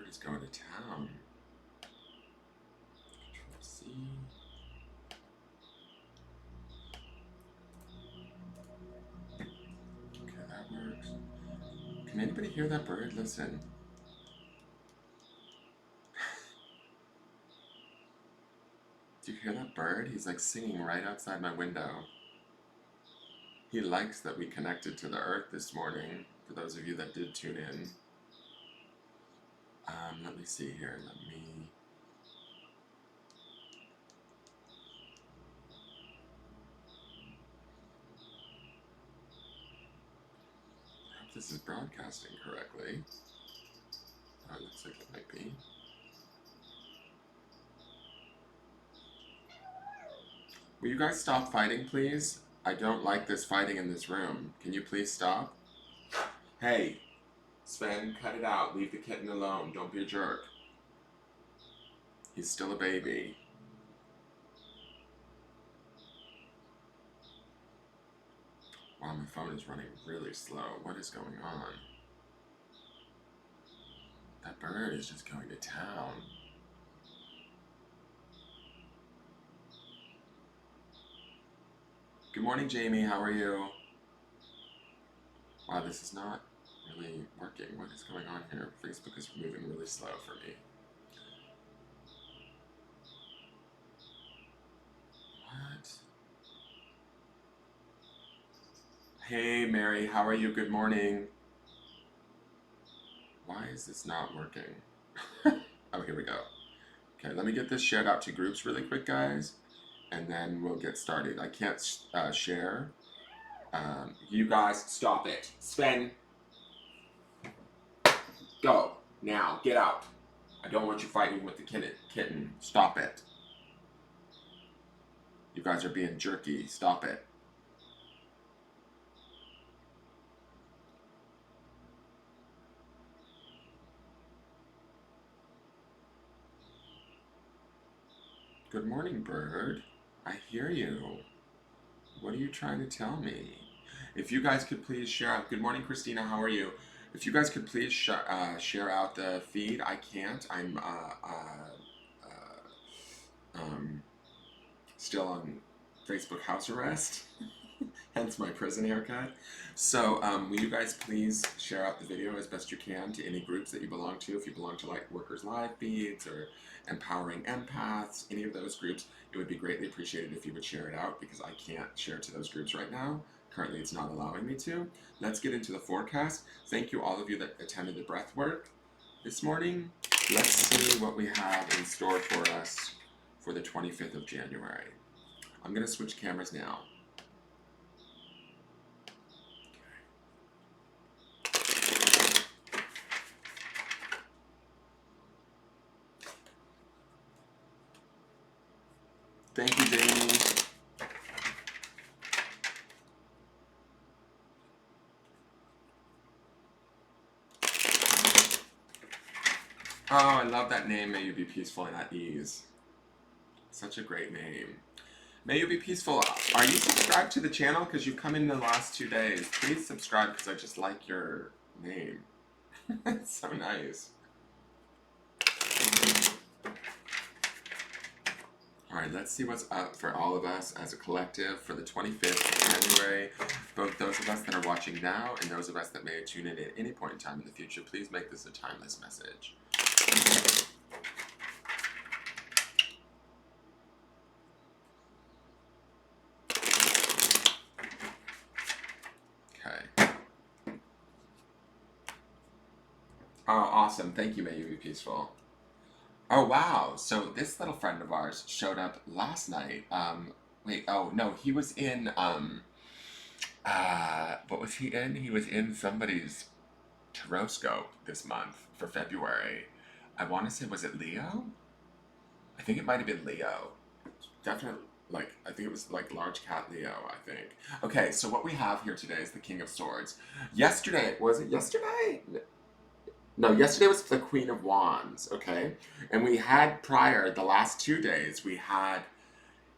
He's going to town. Control C. Okay, that works. Can anybody hear that bird? Listen. Do you hear that bird? He's like singing right outside my window. He likes that we connected to the earth this morning, for those of you that did tune in. Let me see here. I hope this is broadcasting correctly. Oh, it looks like it might be. Will you guys stop fighting, please? I don't like this fighting in this room. Can you please stop? Hey, Sven, cut it out. Leave the kitten alone. Don't be a jerk. He's still a baby. Wow, my phone is running really slow. What is going on? That bird is just going to town. Good morning, Jamie. How are you? Wow, this is not really working. What is going on here? Facebook is moving really slow for me. What? Hey, Mary. How are you? Good morning. Why is this not working? Oh, here we go. Okay, let me get this shared out to groups really quick, guys, and then we'll get started. I can't share. You guys, stop it. Sven, go. Now, get out. I don't want you fighting with the kitten. Stop it. You guys are being jerky. Stop it. Good morning, bird. I hear you. What are you trying to tell me? If you guys could please share out. Good morning, Christina. How are you? If you guys could please share out the feed. I can't. I'm still on Facebook house arrest. Hence my prison haircut. So will you guys please share out the video as best you can to any groups that you belong to. If you belong to like Workers Live feeds or Empowering Empaths, any of those groups, it would be greatly appreciated if you would share it out because I can't share to those groups right now. Currently it's not allowing me to. Let's get into the forecast. Thank you all of you that attended the breath work this morning. Let's see what we have in store for us for the 25th of January. I'm going to switch cameras now. Thank you, Jamie. Oh, I love that name, May You Be Peaceful and at Ease. Such a great name. May you be peaceful. Are you subscribed to the channel? Because you've come in the last 2 days. Please subscribe because I just like your name. It's so nice. Alright, let's see what's up for all of us as a collective for the 25th of January. Both those of us that are watching now and those of us that may tune in at any point in time in the future, please make this a timeless message. Okay. Oh, awesome. Thank you, May You Be Peaceful. Oh, wow. So this little friend of ours showed up last night. Wait, oh, no, he was in, what was he in? He was in somebody's Taroscope this month for February. I want to say, was it Leo? I think it might have been Leo. Definitely, like, I think it was like large cat Leo, I think. Okay, so what we have here today is the King of Swords. Yesterday, was it yesterday? No, yesterday was the Queen of Wands, okay? And we had prior, the last 2 days, we had,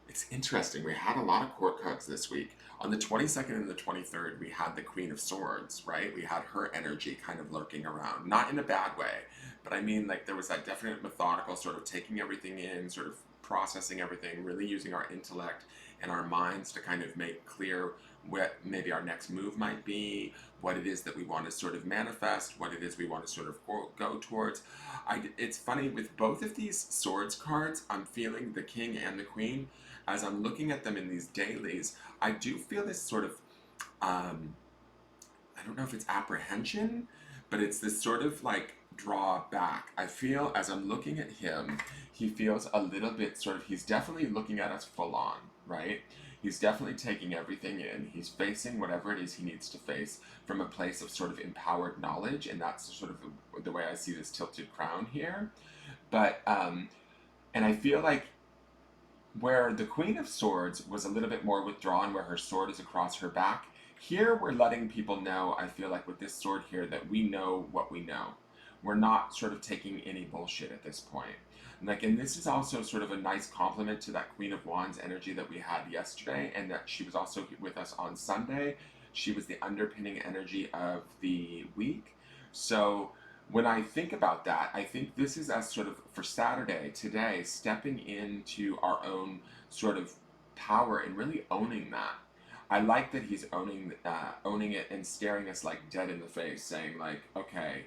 it's interesting, we had a lot of court cards this week. On the 22nd and the 23rd, we had the Queen of Swords, right? We had her energy kind of lurking around. Not in a bad way, but I mean, like, there was that definite methodical sort of taking everything in, sort of processing everything, really using our intellect and our minds to kind of make clear what maybe our next move might be, what it is that we want to sort of manifest, what it is we want to sort of go towards. It's funny, with both of these swords cards, I'm feeling the king and the queen. As I'm looking at them in these dailies, I do feel this sort of, I don't know if it's apprehension, but it's this sort of like draw back. I feel as I'm looking at him, he feels a little bit sort of, he's definitely looking at us full on, right? He's definitely taking everything in. He's facing whatever it is he needs to face from a place of sort of empowered knowledge, and that's sort of the way I see this tilted crown here. But, and I feel like where the Queen of Swords was a little bit more withdrawn, where her sword is across her back, here we're letting people know, I feel like with this sword here, that we know what we know. We're not sort of taking any bullshit at this point. Like, and this is also sort of a nice compliment to that Queen of Wands energy that we had yesterday, and that she was also with us on Sunday. She was the underpinning energy of the week. So when I think about that, I think this is us sort of for Saturday, today, stepping into our own sort of power and really owning that. I like that he's owning it and staring us like dead in the face, saying like, okay,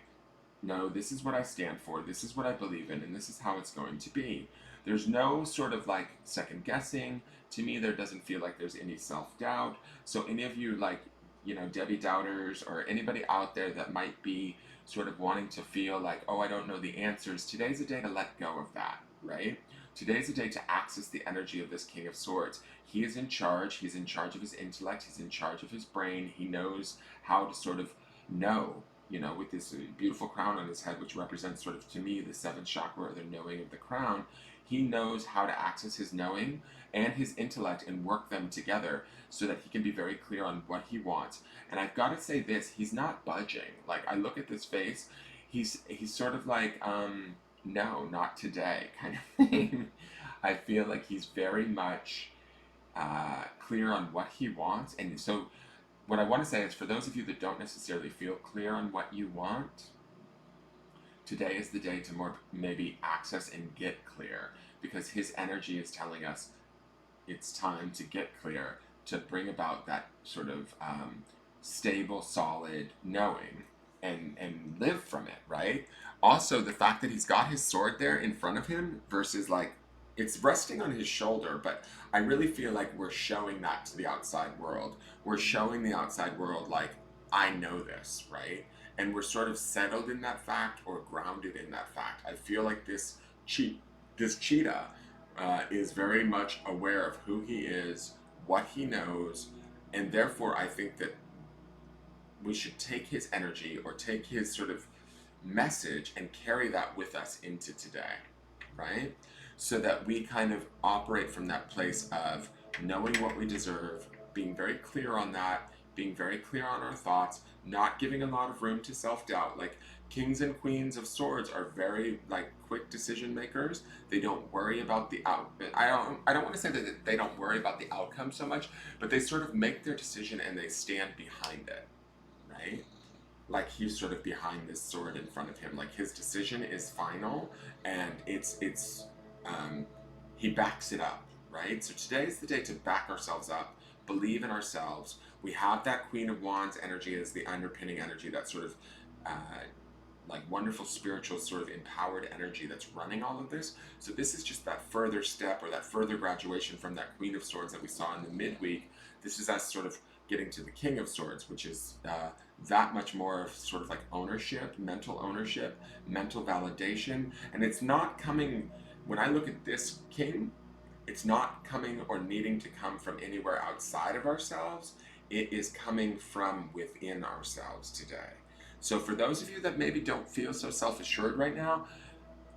no, this is what I stand for, this is what I believe in, and this is how it's going to be. There's no sort of like second guessing. To me, there doesn't feel like there's any self doubt. So, any of you, like, you know, Debbie Doubters or anybody out there that might be sort of wanting to feel like, oh, I don't know the answers, today's a day to let go of that, right? Today's a day to access the energy of this King of Swords. He is in charge. He's in charge of his intellect. He's in charge of his brain. He knows how to sort of know, you know, with this beautiful crown on his head, which represents sort of, to me, the seventh chakra, or the knowing of the crown. He knows how to access his knowing and his intellect and work them together so that he can be very clear on what he wants. And I've got to say this, he's not budging. Like, I look at this face, he's sort of like, no, not today, kind of thing. I feel like he's very much clear on what he wants. And so what I want to say is, for those of you that don't necessarily feel clear on what you want, today is the day to more maybe access and get clear, because his energy is telling us it's time to get clear, to bring about that sort of stable, solid knowing and live from it, right? Also, the fact that he's got his sword there in front of him versus like it's resting on his shoulder, but I really feel like we're showing that to the outside world. We're showing the outside world like, I know this, right? And we're sort of settled in that fact or grounded in that fact. I feel like this cheetah is very much aware of who he is, what he knows, and therefore I think that we should take his energy or take his sort of message and carry that with us into today, right? So that we kind of operate from that place of knowing what we deserve, being very clear on that, being very clear on our thoughts, not giving a lot of room to self-doubt. Like, kings and queens of swords are very like quick decision makers. They don't worry about the I don't want to say that they don't worry about the outcome so much, but they sort of make their decision and they stand behind it, right? Like, he's sort of behind this sword in front of him. Like, his decision is final, and he backs it up, right? So today is the day to back ourselves up, believe in ourselves. We have that Queen of Wands energy as the underpinning energy, that sort of like wonderful spiritual sort of empowered energy that's running all of this. So this is just that further step, or that further graduation from that Queen of Swords that we saw in the midweek. This is us sort of getting to the King of Swords, which is that much more of sort of like ownership, mental validation. And it's not coming, when I look at this king, it's not coming or needing to come from anywhere outside of ourselves. It is coming from within ourselves today. So for those of you that maybe don't feel so self-assured right now,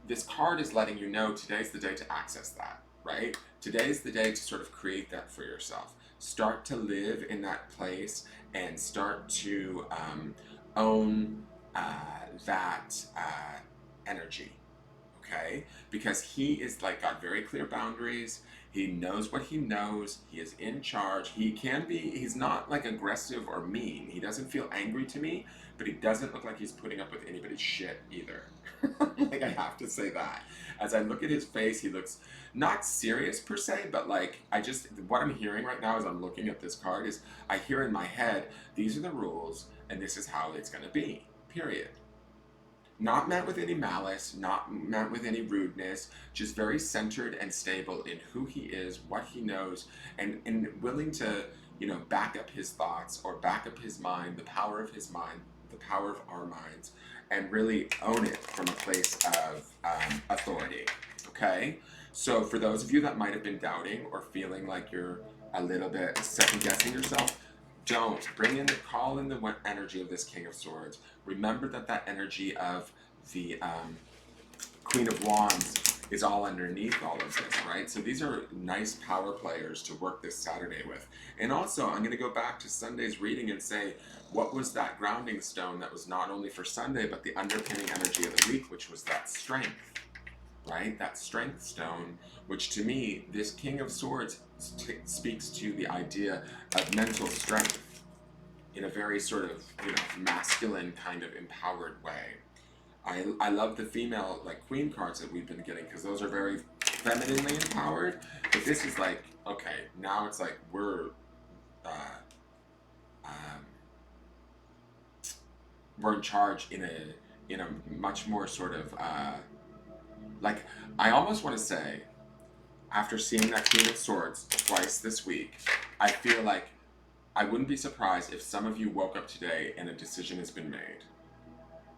this card is letting you know today's the day to access that, right? Today's the day to sort of create that for yourself. Start to live in that place and start to own that energy, okay? Because he is like got very clear boundaries. He knows what he knows. He is in charge. He's not like aggressive or mean. He doesn't feel angry to me, but he doesn't look like he's putting up with anybody's shit either. have to say that. As I look at his face, he looks not serious per se, but like what I'm hearing right now as I'm looking at this card is I hear in my head, these are the rules and this is how it's going to be, period. Not meant with any malice, not meant with any rudeness, just very centered and stable in who he is, what he knows, and willing to, back up his thoughts or back up his mind, the power of his mind, the power of our minds, and really own it from a place of authority. Okay? So for those of you that might have been doubting or feeling like you're a little bit second guessing yourself, don't. Call in the energy of this King of Swords. Remember that energy of the Queen of Wands is all underneath all of this, right? So these are nice power players to work this Saturday with. And also, I'm going to go back to Sunday's reading and say, what was that grounding stone that was not only for Sunday, but the underpinning energy of the week, which was that strength, right? That strength stone, which to me, this King of Swords speaks to the idea of mental strength in a very sort of, masculine kind of empowered way. I love the female, like, queen cards that we've been getting, because those are very femininely empowered. But this is like, okay, now it's like we're in charge in a much more sort of like, I almost want to say, after seeing that Queen of Swords twice this week, I feel like I wouldn't be surprised if some of you woke up today and a decision has been made.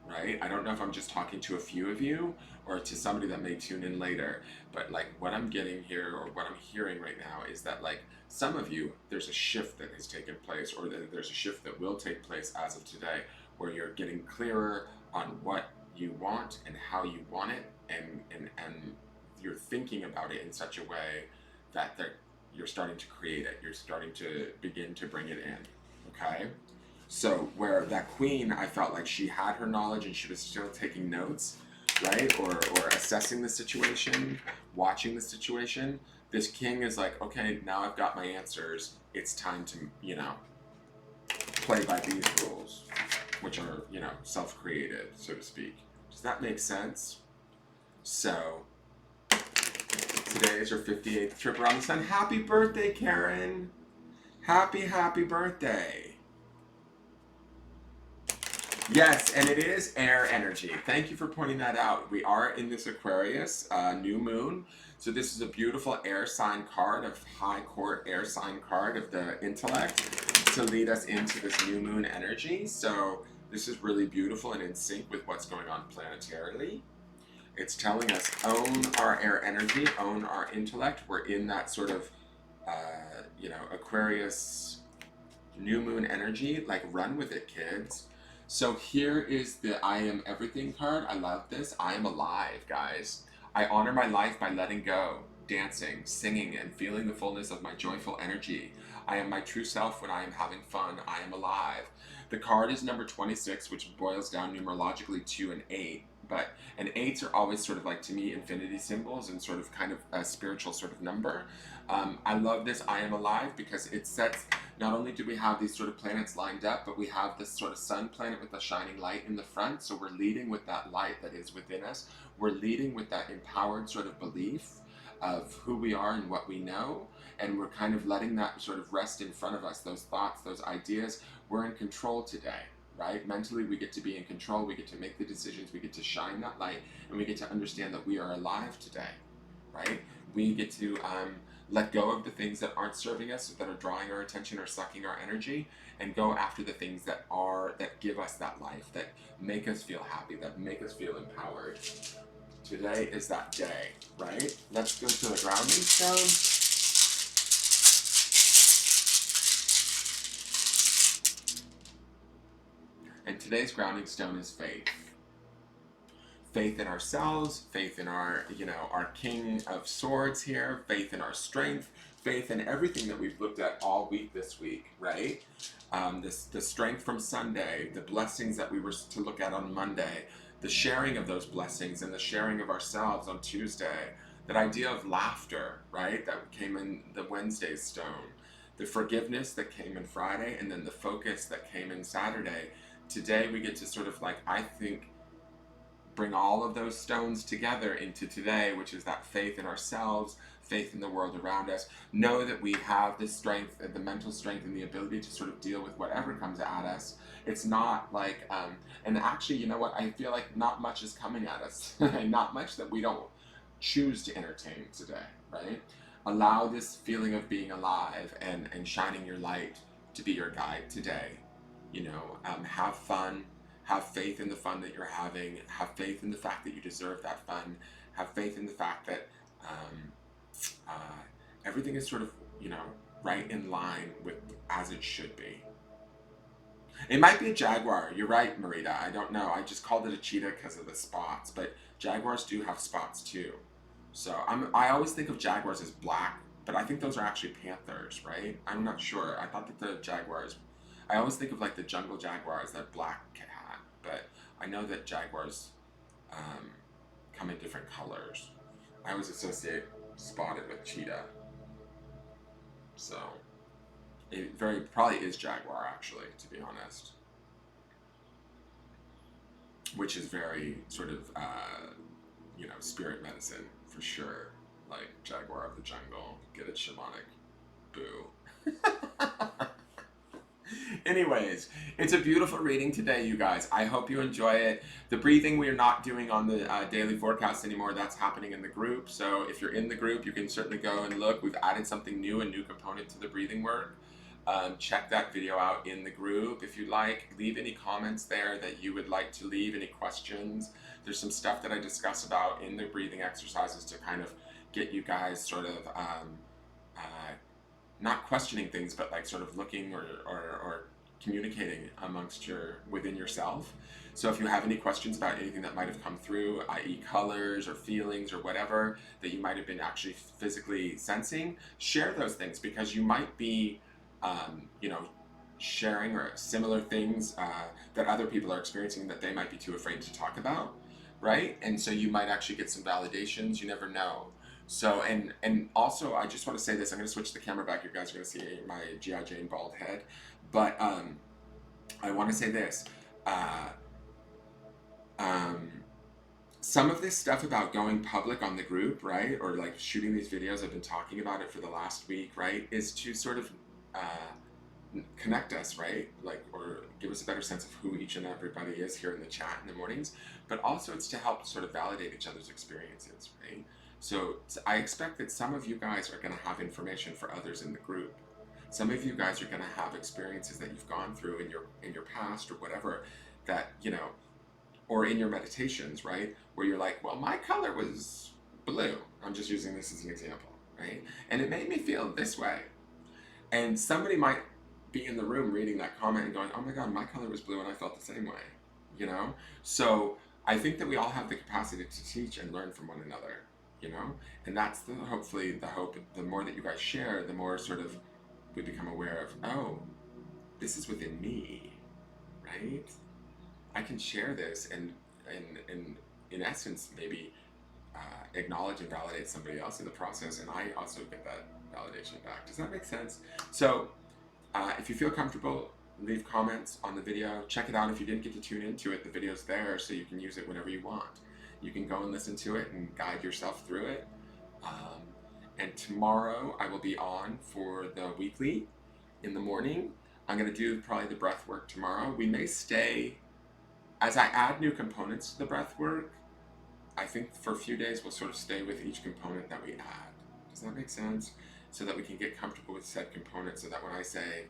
Right? I don't know if I'm just talking to a few of you or to somebody that may tune in later, but like what I'm getting here or what I'm hearing right now is that like some of you, there's a shift that has taken place, or that there's a shift that will take place as of today, where you're getting clearer on what you want and how you want it, and you're thinking about it in such a way that you're starting to create it. You're starting to begin to bring it in. Okay? So where that queen, I felt like she had her knowledge and she was still taking notes, right? Or assessing the situation, watching the situation. This king is like, okay, now I've got my answers. It's time to, play by these rules, which are, self-created, so to speak. Does that make sense? So today is your 58th trip around the sun. Happy birthday, Karen. Happy birthday. Yes, and it is air energy. Thank you for pointing that out. We are in this Aquarius new moon. So this is a beautiful air sign card, of high court air sign card of the intellect to lead us into this new moon energy. So this is really beautiful and in sync with what's going on planetarily. It's telling us own our air energy, own our intellect. We're in that sort of, Aquarius new moon energy. Like, run with it, kids. So here is the I am everything card. I love this. I am alive, guys. I honor my life by letting go, dancing, singing, and feeling the fullness of my joyful energy. I am my true self when I am having fun. I am alive. The card is number 26, which boils down numerologically to an 8. And 8s are always sort of like, to me, infinity symbols and sort of kind of a spiritual sort of number. I love this I am alive because it sets, not only do we have these sort of planets lined up, but we have this sort of sun planet with a shining light in the front. So we're leading with that light that is within us. We're leading with that empowered sort of belief of who we are and what we know. And we're kind of letting that sort of rest in front of us, those thoughts, those ideas. We're in control today. Right? Mentally, we get to be in control, we get to make the decisions, we get to shine that light, and we get to understand that we are alive today, right? We get to let go of the things that aren't serving us, that are drawing our attention or sucking our energy, and go after the things that give us that life, that make us feel happy, that make us feel empowered. Today is that day, right? Let's go to the grounding stone. And today's grounding stone is faith. Faith in ourselves, faith in our, our King of Swords here, faith in our strength, faith in everything that we've looked at all week this week, right? The strength from Sunday, the blessings that we were to look at on Monday, the sharing of those blessings and the sharing of ourselves on Tuesday, that idea of laughter, right, that came in the Wednesday stone, the forgiveness that came in Friday, and then the focus that came in Saturday. Today we get to sort of like, I think, bring all of those stones together into today, which is that faith in ourselves, faith in the world around us. Know that we have the strength, the mental strength, and the ability to sort of deal with whatever comes at us. It's not like, and actually, you know what? I feel like not much is coming at us. Not much that we don't choose to entertain today, right? Allow this feeling of being alive and shining your light to be your guide today. You know, have fun, have faith in the fun that you're having, have faith in the fact that you deserve that fun, have faith in the fact that everything is sort of, you know, right in line with as it should be. It might be a jaguar. You're right, Marita. I don't know. I just called it a cheetah because of the spots, but jaguars do have spots too. So I always think of jaguars as black, but I think those are actually panthers, right? I'm not sure. I thought that the jaguars, I always think of like the jungle jaguar as that black cat, but I know that jaguars come in different colors. I always associate spotted with cheetah. So it very probably is jaguar actually, to be honest. Which is very sort of, you know, spirit medicine for sure. Like jaguar of the jungle, get it shamanic, boo. Anyways, it's a beautiful reading today, you guys. I hope you enjoy it. The breathing we are not doing on the daily forecast anymore. That's happening in the group. So if you're in the group, you can certainly go and look. We've added something new, a new component to the breathing work. Check that video out in the group if you'd like. Leave any comments there that you would like to leave, any questions. There's some stuff that I discuss about in the breathing exercises to kind of get you guys sort of not questioning things, but like sort of looking or communicating within yourself. So if you have any questions about anything that might have come through, i.e. colors or feelings or whatever that you might have been actually physically sensing, share those things, because you might be you know, sharing or similar things that other people are experiencing that they might be too afraid to talk about, right? And so you might actually get some validations. You never know. So, and also, I just want to say this. I'm going to switch the camera back. You guys are going to see my G.I. Jane bald head. But I want to say this. Some of this stuff about going public on the group, right? Or like shooting these videos, I've been talking about it for the last week, right? Is to sort of connect us, right? Like, or give us a better sense of who each and everybody is here in the chat in the mornings. But also it's to help sort of validate each other's experiences, right? So I expect that some of you guys are going to have information for others in the group. Some of you guys are going to have experiences that you've gone through in your past or whatever, that, you know, or in your meditations, right? Where you're like, well, my color was blue. I'm just using this as an example, right? And it made me feel this way. And somebody might be in the room reading that comment and going, oh my God, my color was blue and I felt the same way, you know? So I think that we all have the capacity to teach and learn from one another, you know? And that's hopefully the hope. The more that you guys share, the more sort of we become aware of, oh, this is within me, right? I can share this and in essence, maybe acknowledge and validate somebody else in the process, and I also get that validation back. Does that make sense? So if you feel comfortable, leave comments on the video. Check it out if you didn't get to tune into it. The video's there so you can use it whenever you want. You can go and listen to it and guide yourself through it. And tomorrow I will be on for the weekly in the morning. I'm going to do probably the breath work tomorrow. We may stay, as I add new components to the breath work, I think for a few days we'll sort of stay with each component that we add. Does that make sense? So that we can get comfortable with said components, so that when I say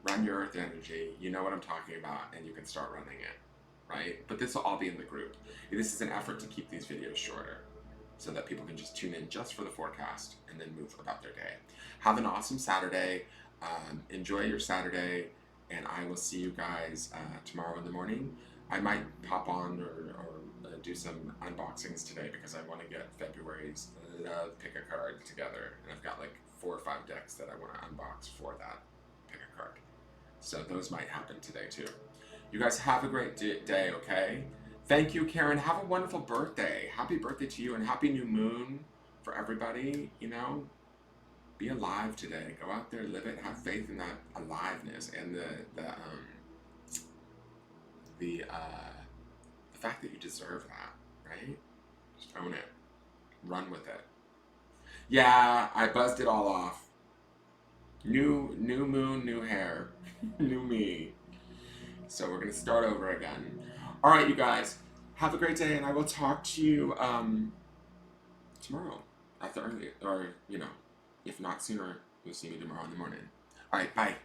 run your earth energy, you know what I'm talking about and you can start running it, right? But this will all be in the group. This is an effort to keep these videos shorter so that people can just tune in just for the forecast and then move about their day. Have an awesome Saturday. Enjoy your Saturday, and I will see you guys tomorrow in the morning. I might pop on or do some unboxings today because I want to get February's Love Pick a Card together, and I've got like 4 or 5 decks that I want to unbox for that Pick a Card. So those might happen today too. You guys have a great day, okay? Thank you, Karen. Have a wonderful birthday. Happy birthday to you, and happy new moon for everybody. You know, be alive today. Go out there, live it. Have faith in that aliveness and the fact that you deserve that. right? Just own it. Run with it. Yeah, I buzzed it all off. New moon, new hair. New me. So we're gonna start over again. All right, you guys. Have a great day, and I will talk to you tomorrow at the early, or if not sooner, you'll see me tomorrow in the morning. All right, bye.